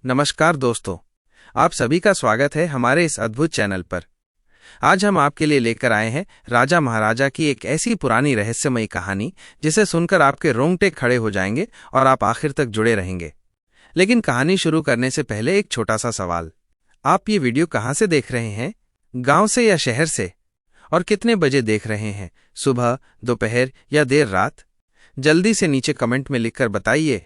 नमस्कार दोस्तों, आप सभी का स्वागत है हमारे इस अद्भुत चैनल पर। आज हम आपके लिए लेकर आए हैं राजा महाराजा की एक ऐसी पुरानी रहस्यमयी कहानी जिसे सुनकर आपके रोंगटे खड़े हो जाएंगे और आप आखिर तक जुड़े रहेंगे। लेकिन कहानी शुरू करने से पहले एक छोटा सा सवाल। आप ये वीडियो कहाँ से देख रहे हैं? गांव से या शहर से? और कितने बजे देख रहे हैं? सुबह, दोपहर या देर रात? जल्दी से नीचे कमेंट में लिखकर बताइए।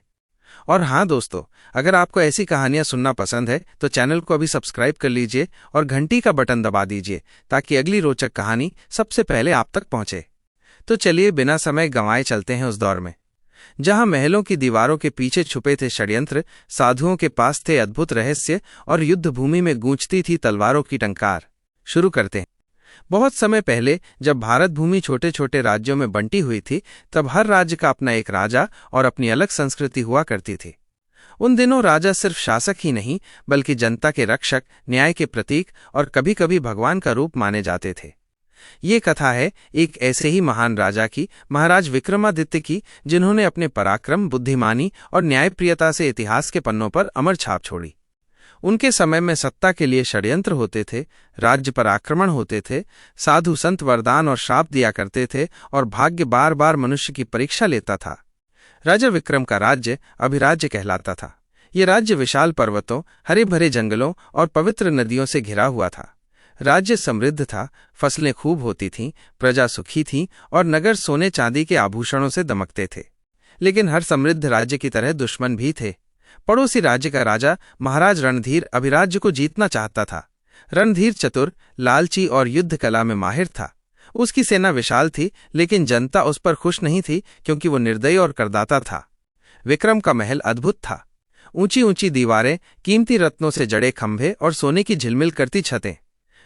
और हाँ दोस्तों, अगर आपको ऐसी कहानियां सुनना पसंद है तो चैनल को अभी सब्सक्राइब कर लीजिए और घंटी का बटन दबा दीजिए ताकि अगली रोचक कहानी सबसे पहले आप तक पहुंचे। तो चलिए बिना समय गंवाए चलते हैं उस दौर में जहां महलों की दीवारों के पीछे छुपे थे षड्यंत्र, साधुओं के पास थे अद्भुत रहस्य और युद्ध भूमि में गूंजती थी तलवारों की टंकार। शुरू करते हैं। बहुत समय पहले जब भारत भूमि छोटे छोटे राज्यों में बंटी हुई थी, तब हर राज्य का अपना एक राजा और अपनी अलग संस्कृति हुआ करती थी। उन दिनों राजा सिर्फ शासक ही नहीं बल्कि जनता के रक्षक, न्याय के प्रतीक और कभी कभी भगवान का रूप माने जाते थे। ये कथा है एक ऐसे ही महान राजा की, महाराज विक्रमादित्य की, जिन्होंने अपने पराक्रम, बुद्धिमानी और न्यायप्रियता से इतिहास के पन्नों पर अमर छाप छोड़ी। उनके समय में सत्ता के लिए षड्यंत्र होते थे, राज्य पर आक्रमण होते थे, साधु संत वरदान और श्राप दिया करते थे और भाग्य बार बार मनुष्य की परीक्षा लेता था। राजा विक्रम का राज्य अभिराज्य कहलाता था। ये राज्य विशाल पर्वतों, हरे भरे जंगलों और पवित्र नदियों से घिरा हुआ था। राज्य समृद्ध था, फसलें खूब होती थीं, प्रजा सुखी थी और नगर सोने चांदी के आभूषणों से दमकते थे। लेकिन हर समृद्ध राज्य की तरह दुश्मन भी थे। पड़ोसी राज्य का राजा महाराज रणधीर अभिराज्य को जीतना चाहता था। रणधीर चतुर, लालची और युद्ध कला में माहिर था। उसकी सेना विशाल थी, लेकिन जनता उस पर खुश नहीं थी क्योंकि वो निर्दयी और करदाता था। विक्रम का महल अद्भुत था। ऊंची ऊंची दीवारें, कीमती रत्नों से जड़े खंभे और सोने की झिलमिल करती छतें।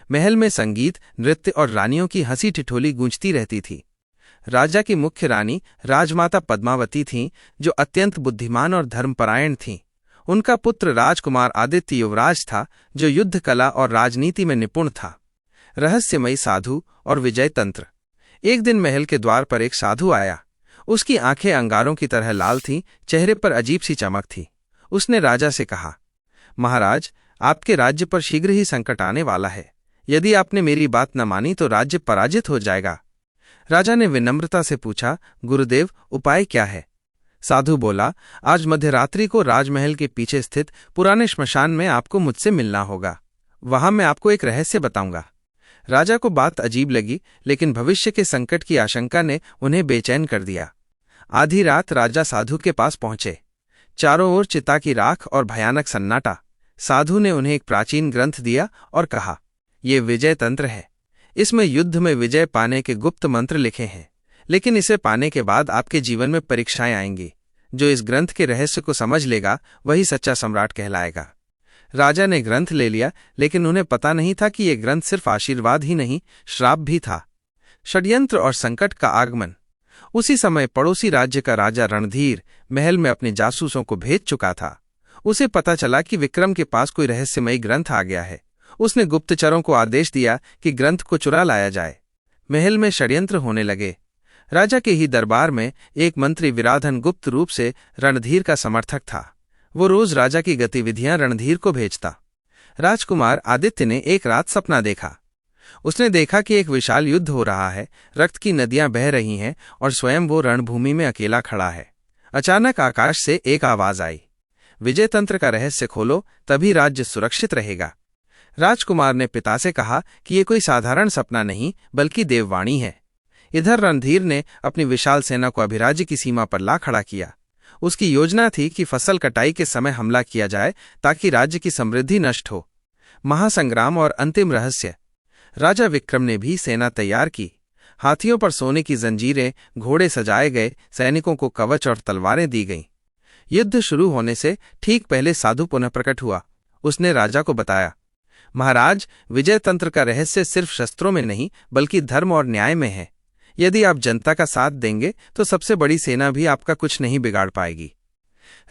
महल में संगीत, नृत्य और रानियों की हंसी ठिठोली गूंजती रहती थी। राजा की मुख्य रानी राजमाता पद्मावती थीं, जो अत्यंत बुद्धिमान और धर्मपरायण थीं। उनका पुत्र राजकुमार आदित्य युवराज था, जो युद्ध कला और राजनीति में निपुण था। रहस्यमयी साधु और विजय तंत्र। एक दिन महल के द्वार पर एक साधु आया। उसकी आंखें अंगारों की तरह लाल थीं, चेहरे पर अजीब सी चमक थी। उसने राजा से कहा, महाराज, आपके राज्य पर शीघ्र ही संकट आने वाला है। यदि आपने मेरी बात न मानी तो राज्य पराजित हो जाएगा। राजा ने विनम्रता से पूछा, गुरुदेव, उपाय क्या है? साधु बोला, आज मध्यरात्रि को राजमहल के पीछे स्थित पुराने श्मशान में आपको मुझसे मिलना होगा। वहां मैं आपको एक रहस्य बताऊंगा। राजा को बात अजीब लगी, लेकिन भविष्य के संकट की आशंका ने उन्हें बेचैन कर दिया। आधी रात राजा साधु के पास पहुंचे। चारों ओर चिता की राख और भयानक सन्नाटा। साधु ने उन्हें एक प्राचीन ग्रंथ दिया और कहा, ये विजय तंत्र है। इसमें युद्ध में विजय पाने के गुप्त मंत्र लिखे हैं, लेकिन इसे पाने के बाद आपके जीवन में परीक्षाएं आएंगी। जो इस ग्रंथ के रहस्य को समझ लेगा वही सच्चा सम्राट कहलाएगा। राजा ने ग्रंथ ले लिया, लेकिन उन्हें पता नहीं था कि यह ग्रंथ सिर्फ आशीर्वाद ही नहीं, श्राप भी था। षड्यंत्र और संकट का आगमन। उसी समय पड़ोसी राज्य का राजा रणधीर महल में अपने जासूसों को भेज चुका था। उसे पता चला कि विक्रम के पास कोई रहस्यमयी ग्रंथ आ गया है। उसने गुप्तचरों को आदेश दिया कि ग्रंथ को चुरा लाया जाए। महल में षड्यंत्र होने लगे। राजा के ही दरबार में एक मंत्री विराधन गुप्त रूप से रणधीर का समर्थक था। वो रोज राजा की गतिविधियां रणधीर को भेजता। राजकुमार आदित्य ने एक रात सपना देखा। उसने देखा कि एक विशाल युद्ध हो रहा है, रक्त की नदियां बह रही हैं और स्वयं वो रणभूमि में अकेला खड़ा है। अचानक आकाश से एक आवाज आई, विजय तंत्र का रहस्य खोलो, तभी राज्य सुरक्षित रहेगा। राजकुमार ने पिता से कहा कि ये कोई साधारण सपना नहीं बल्कि देववाणी है। इधर रणधीर ने अपनी विशाल सेना को अभिराज्य की सीमा पर ला खड़ा किया। उसकी योजना थी कि फसल कटाई के समय हमला किया जाए ताकि राज्य की समृद्धि नष्ट हो। महासंग्राम और अंतिम रहस्य। राजा विक्रम ने भी सेना तैयार की। हाथियों पर सोने की जंजीरें, घोड़े सजाए गए, सैनिकों को कवच और तलवारें दी गईं। युद्ध शुरू होने से ठीक पहले साधु पुनः प्रकट हुआ। उसने राजा को बताया, महाराज, विजय तंत्र का रहस्य सिर्फ शस्त्रों में नहीं बल्कि धर्म और न्याय में है। यदि आप जनता का साथ देंगे तो सबसे बड़ी सेना भी आपका कुछ नहीं बिगाड़ पाएगी।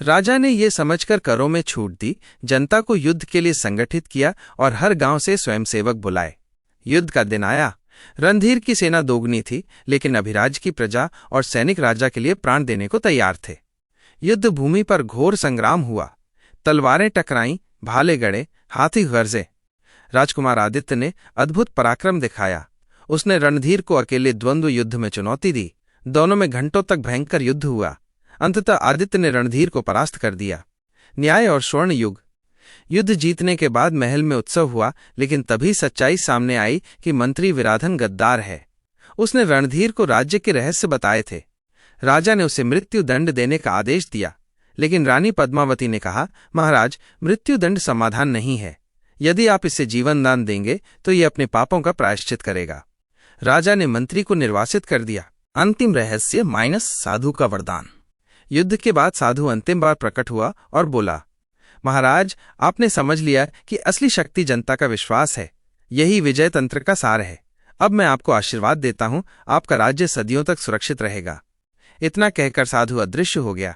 राजा ने ये समझकर करों में छूट दी, जनता को युद्ध के लिए संगठित किया और हर गांव से स्वयंसेवक बुलाए। युद्ध का दिन आया। रणधीर की सेना दोगुनी थी, लेकिन अभिराज्य की प्रजा और सैनिक राजा के लिए प्राण देने को तैयार थे। युद्ध भूमि पर घोर संग्राम हुआ। तलवारें टकराईं, भाले गड़े, हाथी गरजे। राजकुमार आदित्य ने अद्भुत पराक्रम दिखाया। उसने रणधीर को अकेले द्वंद्व युद्ध में चुनौती दी। दोनों में घंटों तक भयंकर युद्ध हुआ। अंततः आदित्य ने रणधीर को परास्त कर दिया। न्याय और स्वर्ण युग। युद्ध जीतने के बाद महल में उत्सव हुआ, लेकिन तभी सच्चाई सामने आई कि मंत्री विराधन गद्दार है। उसने रणधीर को राज्य के रहस्य बताए थे। राजा ने उसे मृत्यु दंड देने का आदेश दिया, लेकिन रानी पद्मावती ने कहा, महाराज, मृत्यु दंड समाधान नहीं है। यदि आप इसे जीवन दान देंगे तो ये अपने पापों का प्रायश्चित करेगा। राजा ने मंत्री को निर्वासित कर दिया। अंतिम रहस्य माइनस साधु का वरदान। युद्ध के बाद साधु अंतिम बार प्रकट हुआ और बोला, महाराज, आपने समझ लिया कि असली शक्ति जनता का विश्वास है। यही विजय तंत्र का सार है। अब मैं आपको आशीर्वाद देता हूं, आपका राज्य सदियों तक सुरक्षित रहेगा। इतना कहकर साधु अदृश्य हो गया।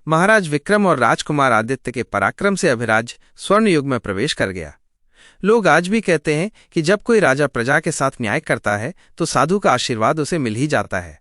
महाराज विक्रम और राजकुमार आदित्य के पराक्रम से अभिराज स्वर्ण युग में प्रवेश कर गया। लोग आज भी कहते हैं कि जब कोई राजा प्रजा के साथ न्याय करता है तो साधु का आशीर्वाद उसे मिल ही जाता है।